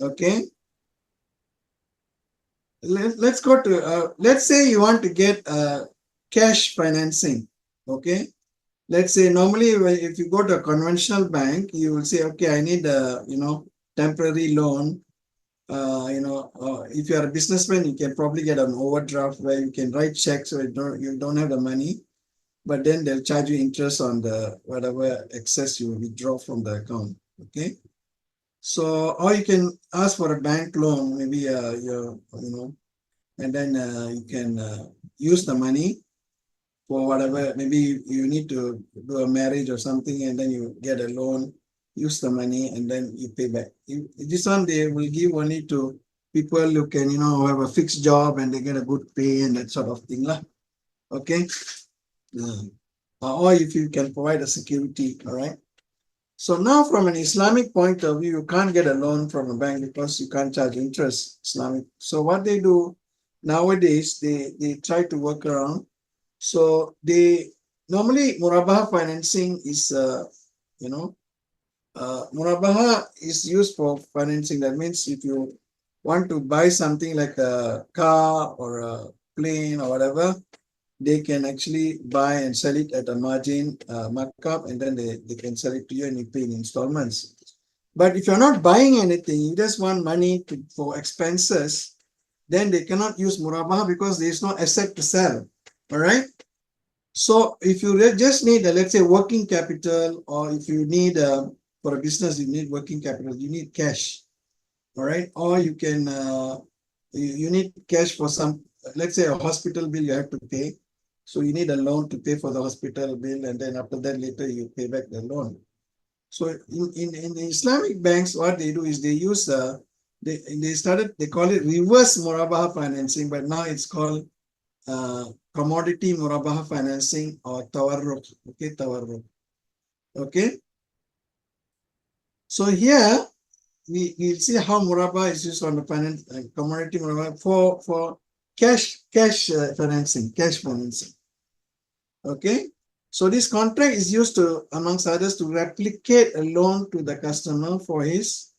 Okay. Let's go to, let's say you want to get cash financing. Okay. Let's say normally if you go to a conventional bank, you will say, okay, I need a, temporary loan. If you are a businessman, you can probably get an overdraft where you can write checks so you don't have the money, but then they'll charge you interest on the whatever excess you withdraw from the account. Okay. So, or you can ask for a bank loan, maybe and then you can use the money for whatever. Maybe you need to do a marriage or something, and then you get a loan, use the money, and then you pay back. This one they will give only to people who can, have a fixed job and they get a good pay and that sort of thing, lah. Okay. Yeah. Or if you can provide a security, all right. So now from an Islamic point of view, you can't get a loan from a bank because you can't charge interest, Islamic. So what they do nowadays, they try to work around. So they normally Murabaha financing is, Murabaha is used for financing. That means if you want to buy something like a car or a plane or whatever, they can actually buy and sell it at a margin markup, and then they can sell it to you and you pay in installments. But if you're not buying anything, you just want money for expenses, then they cannot use Murabaha because there is no asset to sell. All right. So if you just need, let's say, working capital, or if you need, for a business, you need working capital, you need cash. All right. Or you can, you need cash for some, let's say a hospital bill you have to pay. So you need a loan to pay for the hospital bill, and then after that later you pay back the loan. So in the Islamic banks, what they do is they use they call it reverse Murabaha financing, but now it's called commodity Murabaha financing, or tawarruk. Okay, tawarruk. Okay. So here we'll see how Murabaha is used on the finance commodity Murabaha for cash financing, cash financing. Okay. So this contract is used to, amongst others, to replicate a loan to the customer for his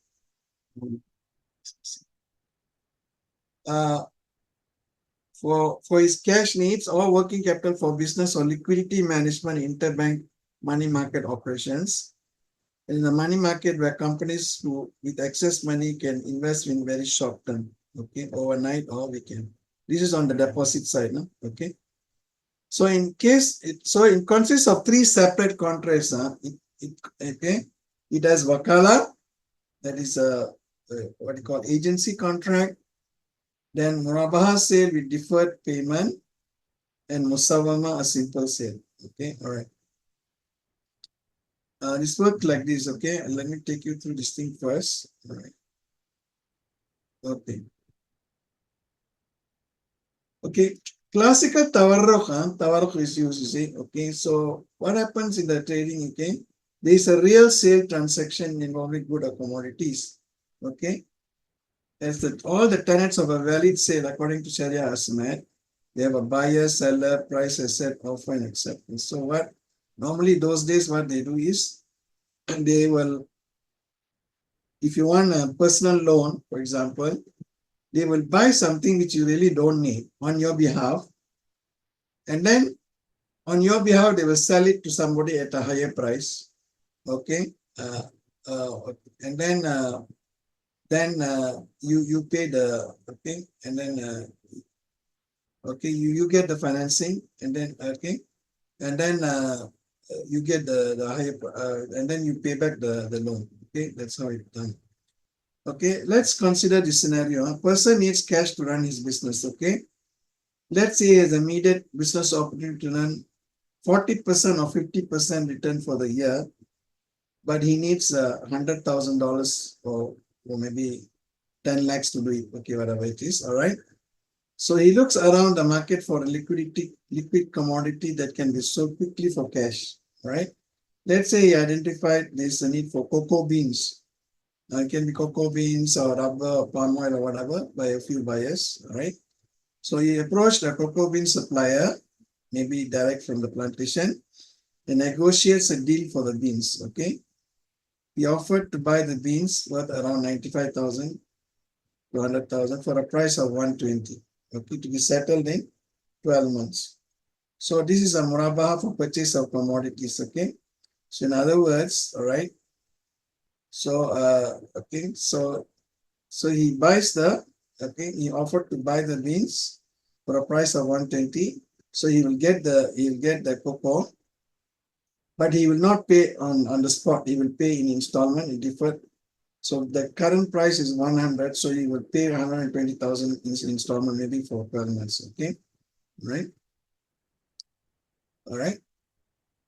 cash needs or working capital for business or liquidity management, interbank money market operations. In the money market, where companies with excess money can invest in very short term, okay, overnight or weekend. This is on the deposit side, no? Okay. So in case it consists of three separate contracts. It has wakala, that is what you call agency contract. Then Murabaha sale with deferred payment, and Musawama a simple sale. Okay, all right. This works like this. Okay, and let me take you through this thing first. All right. Okay. Okay. Classical tawarruk is used, you see. Okay, so what happens in the trading? Okay, there is a real sale transaction involving good or commodities. Okay, as all the tenets of a valid sale according to Sharia are met. They have a buyer, seller, price, asset, offer, and acceptance. So what normally those days what they do is, they will, if you want a personal loan, for example, they will buy something which you really don't need on your behalf, and then on your behalf they will sell it to somebody at a higher price. Okay, and then you pay the, okay, and then okay, you get the financing, and then okay, and then you get the higher, and then you pay back the loan. Okay, that's how it's done. Okay, let's consider this scenario. A person needs cash to run his business. Okay, let's say he has immediate business opportunity to run 40% or 50% return for the year, but he needs $100,000 or maybe 10 lakhs to do it. Okay, whatever it is. All right. So he looks around the market for a liquid commodity that can be sold quickly for cash. All right. Let's say he identified there's a need for cocoa beans. It can be cocoa beans or rubber or palm oil or whatever by a few buyers. All right. So he approached a cocoa bean supplier, maybe direct from the plantation, and negotiates a deal for the beans. Okay. He offered to buy the beans worth around 95,000 200,000 for a price of 120. Okay, to be settled in 12 months. So this is a Murabaha for purchase of commodities. Okay. So in other words, all right. So okay, so he buys the, okay, he offered to buy the beans for a price of 120. So he'll get the cocoa, but he will not pay on the spot. He will pay in installment, in deferred. So the current price is 100. So he will pay 120,000 in installment, maybe for 12 months. Okay, right? All right.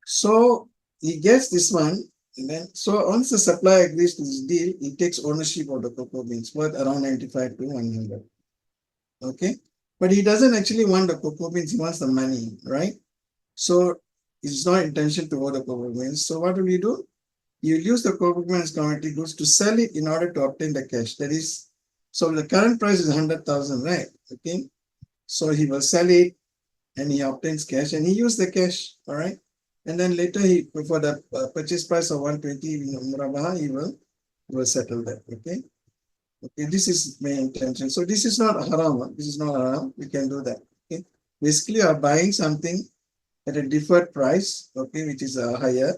So he gets this one, and then so once the supplier agrees to this deal, he takes ownership of the cocoa beans worth around 95 to 100. Okay, but he doesn't actually want the cocoa beans, he wants the money, right? So it's not intention to own the cocoa beans. So what will you do? You use the cocoa beans commodity goods to sell it in order to obtain the cash. That is, so the current price is 100,000, right? Okay, so he will sell it and he obtains cash and he used the cash, all right? And then later he, for the purchase price of 120 Murabaha, he will settle that, okay? Okay, this is my intention. So this is not haram. This is not haram. We can do that. Okay. Basically, you are buying something at a deferred price, okay, which is higher,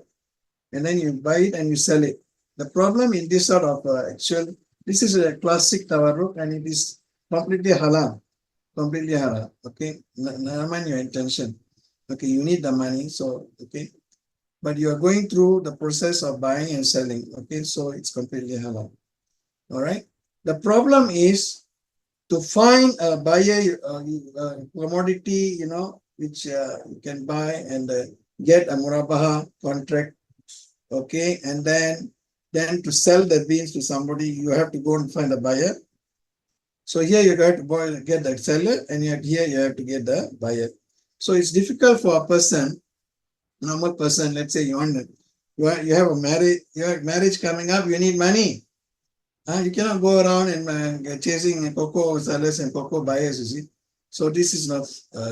and then you buy it and you sell it. The problem in this sort of actual, this is a classic tawarruk and it is completely halal. Completely halal. Okay. Never mind your intention. Okay, you need the money. So okay. But you are going through the process of buying and selling. Okay, so it's completely halal. All right. The problem is to find a buyer commodity, which you can buy and get a Murabaha contract. Okay, and then to sell the beans to somebody, you have to go and find a buyer. So here you got to get the seller, and here you have to get the buyer. So it's difficult for a person, normal person. Let's say you have a marriage coming up. You need money. You cannot go around and chasing cocoa sellers and cocoa buyers, you see. So this is not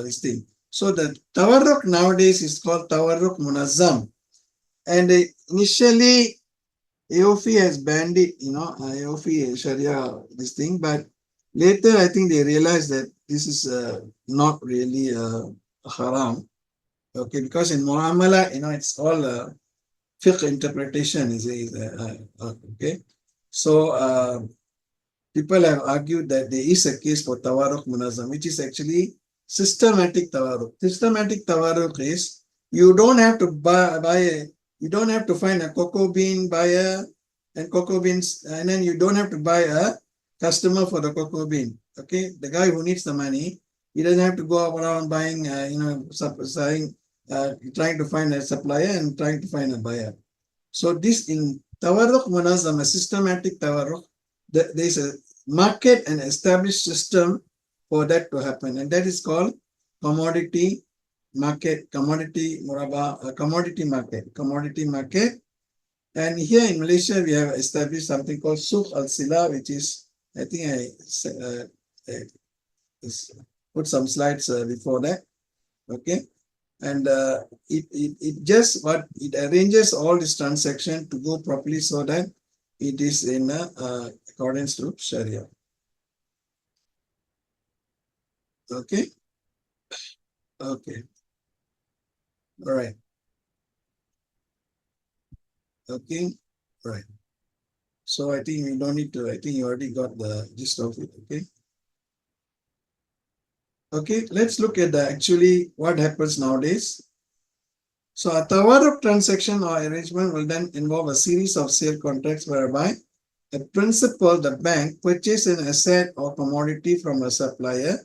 this thing. So the tawarruk nowadays is called tawarruk munazzam. And initially, AOFI has banned it, AOFI Sharia, this thing. But later, I think they realized that this is not really haram. Okay, because in Muamala, it's all fiqh interpretation, okay. So people have argued that there is a case for tawarruk munazam, which is actually systematic tawarruk. Systematic tawarruk is you don't have to you don't have to find a cocoa bean buyer and cocoa beans, and then you don't have to buy a customer for the cocoa bean. Okay, the guy who needs the money, he doesn't have to go around buying, trying to find a supplier and trying to find a buyer. So this in tawarruk munazam, a systematic tawarruk, there is a market and established system for that to happen, and that is called commodity market, commodity market. And here in Malaysia, we have established something called Suq al-Sila, which is, I think I put some slides before that. Okay. And it arranges all this transaction to go properly so that it is in accordance to Sharia. Okay. Okay. All right. Okay. All right. So I think we don't need to, I think you already got the gist of it. Okay. Okay. Let's look at actually what happens nowadays. So a tawarruk transaction or arrangement will then involve a series of sale contracts whereby the principal, the bank, purchase an asset or commodity from a supplier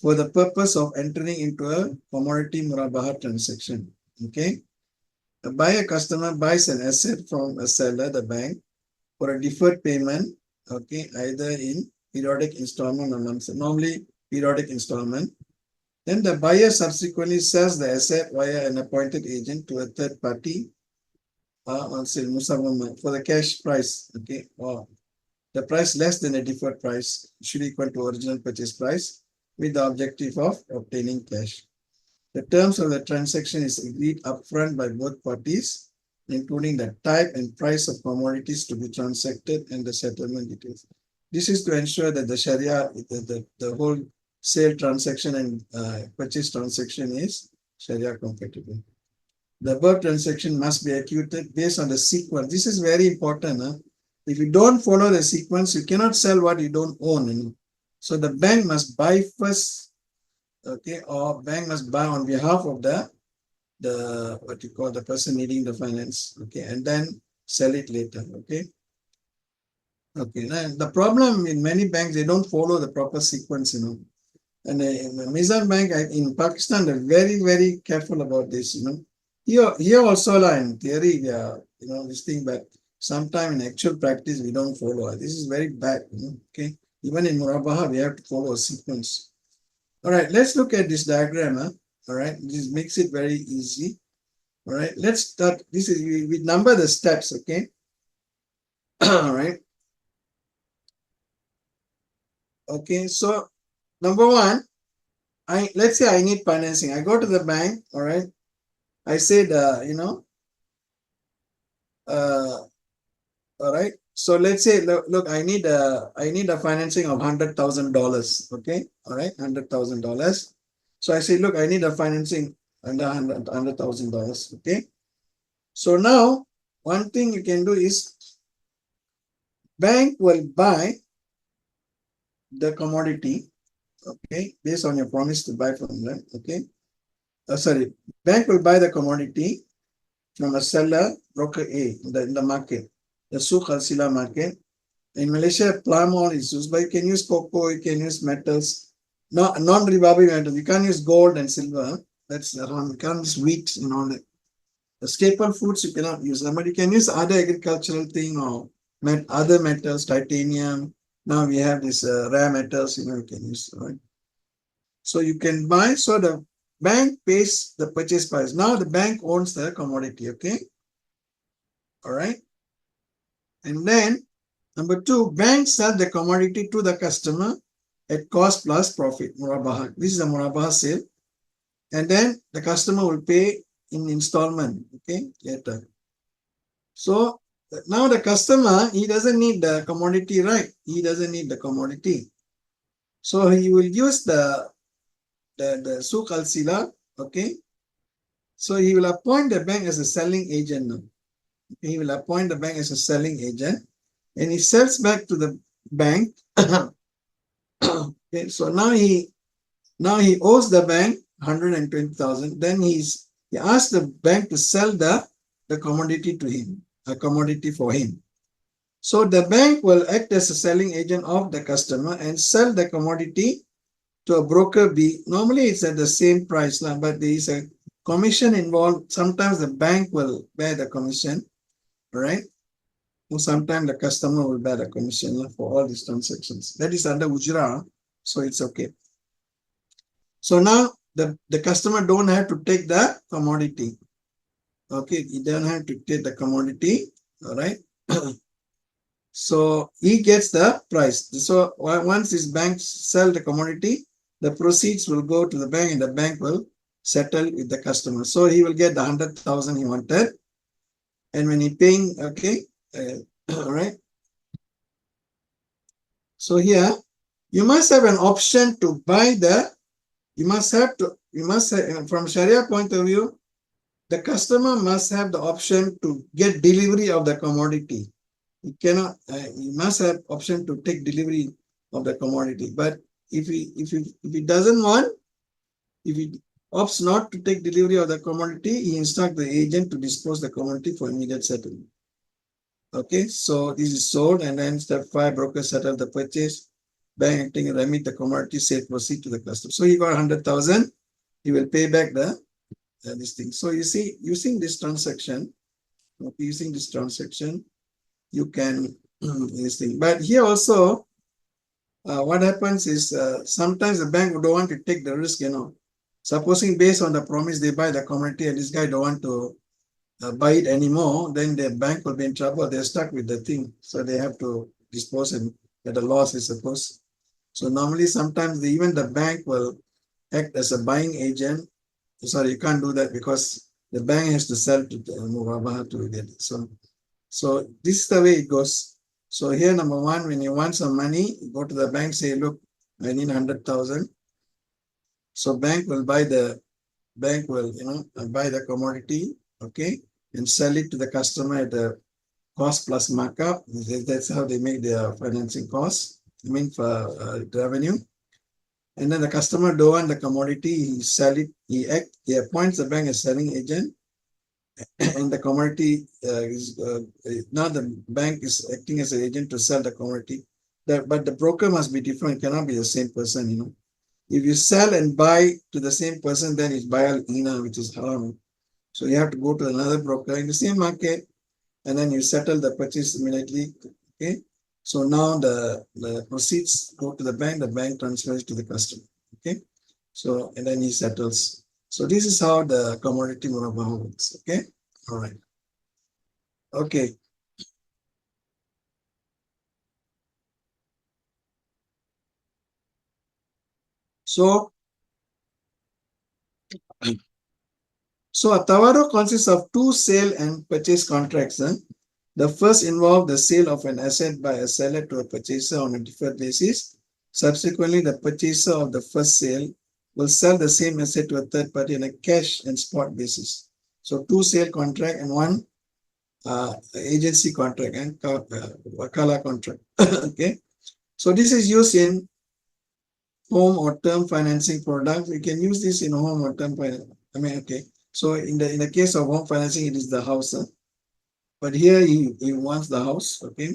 for the purpose of entering into a commodity murabaha transaction. Okay. A buyer customer buys an asset from a seller, the bank, for a deferred payment, okay, either in periodic installment or lump sum, normally periodic installment. Then the buyer subsequently sells the asset via an appointed agent to a third party on sale for the cash price, okay, or the price less than a deferred price should equal to original purchase price with the objective of obtaining cash. The terms of the transaction is agreed upfront by both parties, including the type and price of commodities to be transacted and the settlement details. This is to ensure that the Sharia, the whole sale transaction and purchase transaction is Sharia compatible. The above transaction must be executed based on the sequence. This is very important. Huh? If you don't follow the sequence, you cannot sell what you don't own. You know? So the bank must buy first, okay, or bank must buy on behalf of the what you call the person needing the finance, okay, and then sell it later, okay. Okay, and the problem in many banks, they don't follow the proper sequence, you know. And in the Mizan Bank in Pakistan, they're very, very careful about this, you know. Here also, in theory, you know, this thing, but sometime in actual practice, we don't follow. This is very bad, you know, okay. Even in Murabaha, we have to follow a sequence. All right, let's look at this diagram. Huh? All right, this makes it very easy. All right, let's start. This is, we number the steps, okay. All right. Okay, so number one, let's say I need financing. I go to the bank, all right. I said, you know, uh, all right. So let's say, look, I need a financing of $100,000. Okay, all right, $100,000. So I say, look, I need a financing under $100,000. Okay. So now, one thing you can do is bank will buy the commodity, okay, based on your promise to buy from them, okay. Sorry, bank will buy the commodity from a seller, broker A, in the market, the Souk Al Sila market. In Malaysia, palm oil is used, but you can use cocoa, you can use metals, non-rebabi metals. You can't use gold and silver. That's around. You can't use wheat and all that. The staple foods you cannot use them, but you can use other agricultural thing or other metals, titanium. Now we have this rare metals, you know, you can use, right? So you can buy, so the bank pays the purchase price. Now the bank owns the commodity, okay? All right. And then number two, bank sell the commodity to the customer at cost plus profit, Murabaha. This is a Murabaha sale. And then the customer will pay in installment, okay, later. So now the customer, he doesn't need the commodity, right? He doesn't need the commodity. So he will use the Souk Al Sila, okay? So he will appoint the bank as a selling agent now. He will appoint the bank as a selling agent and he sells back to the bank. Okay, so now he owes the bank 120,000. Then he asks the bank to sell the commodity to him, a commodity for him. So the bank will act as a selling agent of the customer and sell the commodity to a broker B. Normally it's at the same price, but there is a commission involved. Sometimes the bank will bear the commission, right? Or sometimes the customer will bear the commission for all these transactions. That is under Ujra, so it's okay. So now the customer don't have to take the commodity. Okay, he don't have to take the commodity, all right? So he gets the price. So once his bank sell the commodity, the proceeds will go to the bank and the bank will settle with the customer. So he will get the 100,000 he wanted. And when he paying, okay, all right. So here, you must have an option to buy from Sharia point of view, the customer must have the option to get delivery of the commodity. He must have option to take delivery of the commodity. But if he doesn't want, if he opts not to take delivery of the commodity, he instructs the agent to dispose the commodity for immediate settlement. Okay, so this is sold, and then step 5, broker settle the purchase, bank acting and remit the commodity, sale proceed to the customer. So he got 100,000, he will pay back this thing. So you see, using this transaction, you can this thing. But here also, what happens is sometimes the bank don't want to take the risk, you know. Supposing based on the promise they buy the commodity and this guy don't want to buy it anymore, then the bank will be in trouble. They're stuck with the thing. So they have to dispose and at a loss, I suppose. So normally sometimes even the bank will act as a buying agent. Sorry, you can't do that because the bank has to sell to the Murabaha to get it. So this is the way it goes. So here, number one, when you want some money, you go to the bank, say, look, I need 100,000. So bank will, buy the commodity, okay, and sell it to the customer at the cost plus markup. That's how they make their financing costs. I mean, for revenue. And then the customer don't want the commodity, he sell it, he appoints the bank as selling agent, and the commodity is now the bank is acting as an agent to sell the commodity. But the broker must be different, it cannot be the same person. If you sell and buy to the same person, then it's bayal ina, which is haram. So you have to go to another broker in the same market, and then you settle the purchase immediately. Okay. So now the proceeds go to the bank transfers to the customer. Okay. So and then he settles. So this is how the commodity Murabaha works. Okay. All right. Okay. So so a Tawaro consists of two sale and purchase contracts. The first involved the sale of an asset by a seller to a purchaser on a deferred basis. Subsequently, the purchaser of the first sale will sell the same asset to a third party on a cash and spot basis. So two sale contract and one agency contract and wakala contract. Okay. So this is used in home or term financing products. We can use this in home or term finance. Okay. So in the case of home financing, it is the house. But here he wants the house. Okay.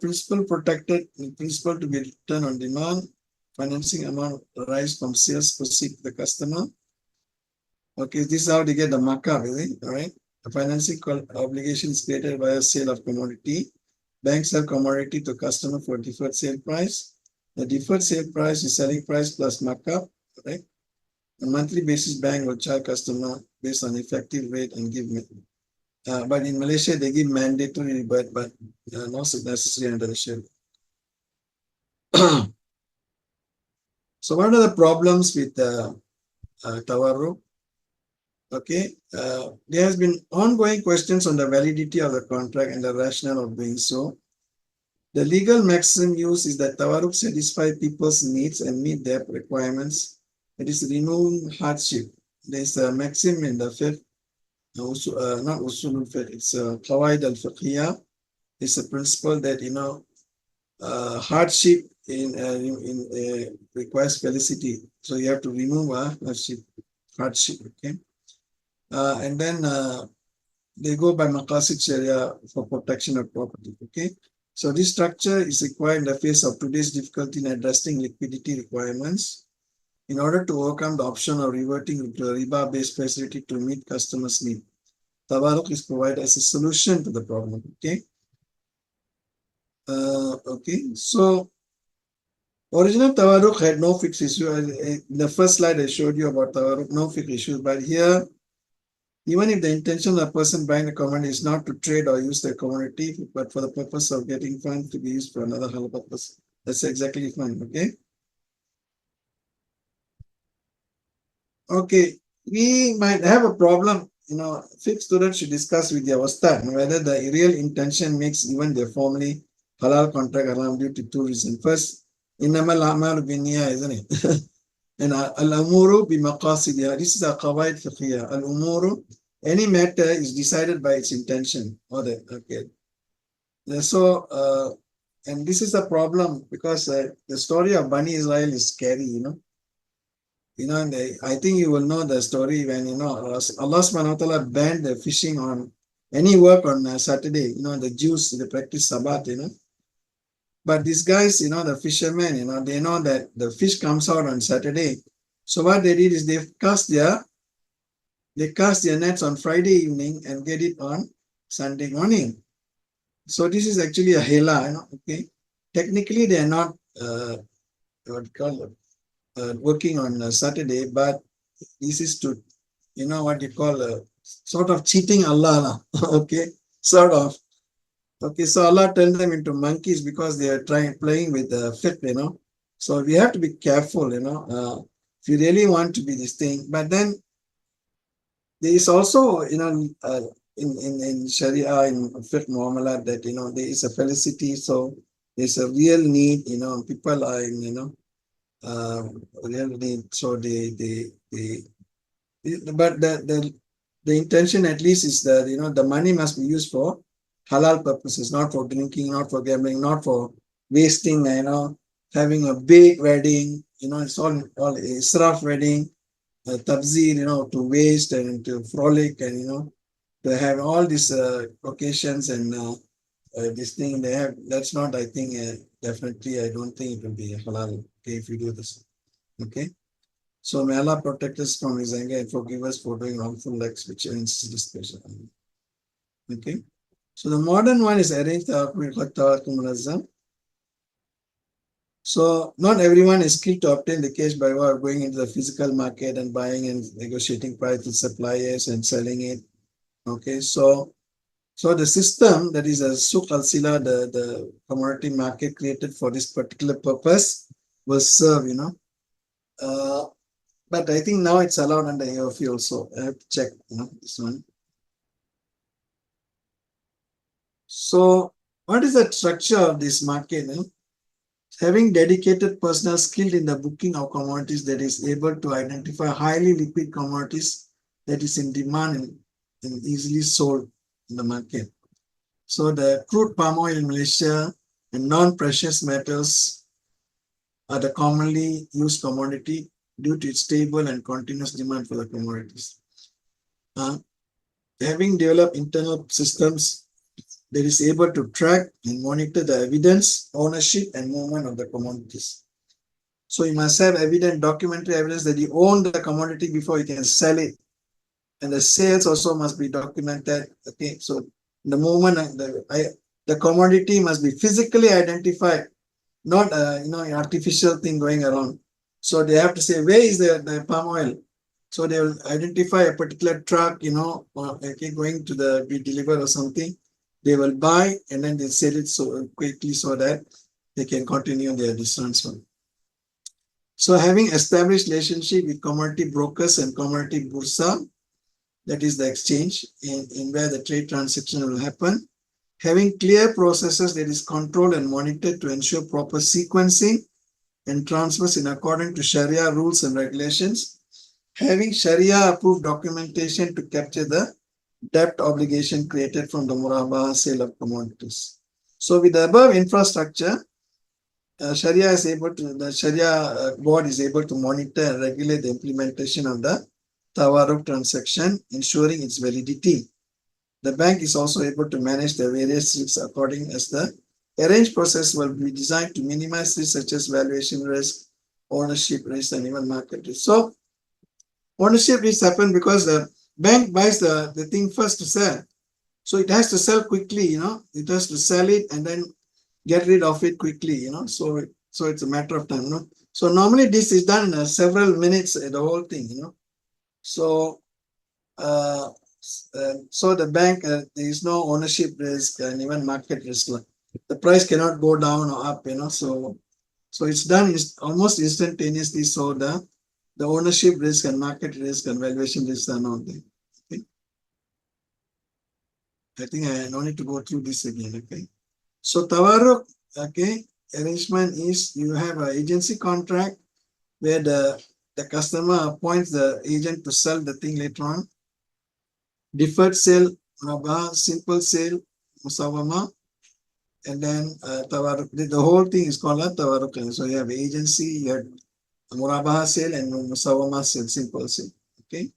Principal protected, principal to be returned on demand. Financing amount arise from sales proceed to the customer. Okay, this is how they get the markup, is it? All right. The financing obligation is created by a sale of commodity. Banks sell commodity to customer for deferred sale price. The deferred sale price is selling price plus markup. Right. On a monthly basis, bank will charge customer based on effective rate and give me. But in Malaysia, they give mandatory, but not necessary under the Sharia. So what are the problems with Tawarruk? Okay, there has been ongoing questions on the validity of the contract and the rationale of doing so. The legal maxim used is that Tawarruk satisfy people's needs and meet their requirements. It is removing hardship. There is a maxim in the fiqh, not usul fiqh, it's a qawaid al-fiqhiyah. It's a principle that, hardship requires felicity. So you have to remove hardship. Okay. And then they go by Maqasid Sharia for protection of property. Okay. So this structure is required in the face of today's difficulty in addressing liquidity requirements. In order to overcome the option of reverting to a riba-based facility to meet customers' need, Tawarruk is provided as a solution to the problem. Okay. Okay. So original Tawarruk had no fixed issue. In the first slide I showed you about Tawarruk, no fixed issues. But here, even if the intention of the person buying the commodity is not to trade or use the commodity, but for the purpose of getting funds to be used for another halal purpose, that's exactly fine. Okay. Okay. We might have a problem. Fifth students should discuss with their ustad whether the real intention makes even their formally halal contract haram due to two reasons. First, innamal a'malu binniyah, isn't it? And al-umuru bimaqasidiha. This is a qawaid fiqhiyah. Al-umuru, any matter is decided by its intention. Okay. So, and this is a problem because the story of Bani Israel is scary. And I think you will know the story when, Allah subhanahu wa ta'ala banned the fishing on any work on Saturday. The Jews, they practice Sabbath. But these guys, the fishermen, they know that the fish comes out on Saturday. So what they did is they cast their nets on Friday evening and get it on Sunday morning. So this is actually a hela, okay. Technically, they are not working on Saturday, but this is to, what you call sort of cheating Allah, okay, sort of. Okay, so Allah turned them into monkeys because they are playing with the fit. So we have to be careful, if you really want to be this thing. But then there is also, in Sharia, in fiqh muamalat, that there is a felicity, so there's a real need, people are in, real need, so but the intention at least is that the money must be used for halal purposes, not for drinking, not for gambling, not for wasting, having a big wedding, it's all israf wedding, tabzir, to waste and to frolic, and to have all these occasions, and this thing they have. That's not, I think, definitely, I don't think it will be halal, okay, if you do this. Okay. So may Allah protect us from his anger and forgive us for doing wrongful acts which ends displeasure. Okay. So the modern one is arranged munazzam. So not everyone is skilled to obtain the cash by way of going into the physical market and buying and negotiating price with suppliers and selling it. Okay. So the system, that is a Suq al-Sila, the commodity market created for this particular purpose, will serve, Uh, but I think now it's allowed under AOF also. I have to check, this one. So what is the structure of this market? Having dedicated personnel skilled in the booking of commodities that is able to identify highly liquid commodities that is in demand and easily sold in the market. So the crude palm oil in Malaysia and non-precious metals are the commonly used commodity due to its stable and continuous demand for the commodities. Having developed internal systems that is able to track and monitor the evidence, ownership, and movement of the commodities. So you must have documentary evidence that you own the commodity before you can sell it. And the sales also must be documented. Okay, so the movement, the commodity must be physically identified, not an artificial thing going around. So they have to say, where is the palm oil? So they will identify a particular truck, going to be delivered or something. They will buy and then they sell it so quickly so that they can continue their business. So having established relationship with commodity brokers and commodity bursa, that is the exchange in where the trade transaction will happen. Having clear processes that is controlled and monitored to ensure proper sequencing and transfers in accordance to Sharia rules and regulations. Having Sharia approved documentation to capture the debt obligation created from the Murabaha sale of commodities. So with the above infrastructure, the Sharia board is able to monitor and regulate the implementation of the Tawarruk transaction, ensuring its validity. The bank is also able to manage the various risks according as the arranged process will be designed to minimize risks such as valuation risk, ownership risk, and even market risk. So ownership risk happen because the bank buys the thing first to sell. So it has to sell quickly, it has to sell it and then get rid of it quickly, so it's a matter of time, So normally this is done in several minutes, the whole thing, So so the bank, there is no ownership risk and even market risk. The price cannot go down or up, so it's done almost instantaneously. So the ownership risk and market risk and valuation risk are not there. Okay. I think I don't need to go through this again. Okay. So Tawarruk, okay, arrangement is you have an agency contract where the customer appoints the agent to sell the thing later on. Deferred sale, Murabaha, simple sale, Musawama, and then Tawarruk. The whole thing is called a Tawarruk. So you have agency, you have Murabaha sale and Musawama sale, simple sale. Okay.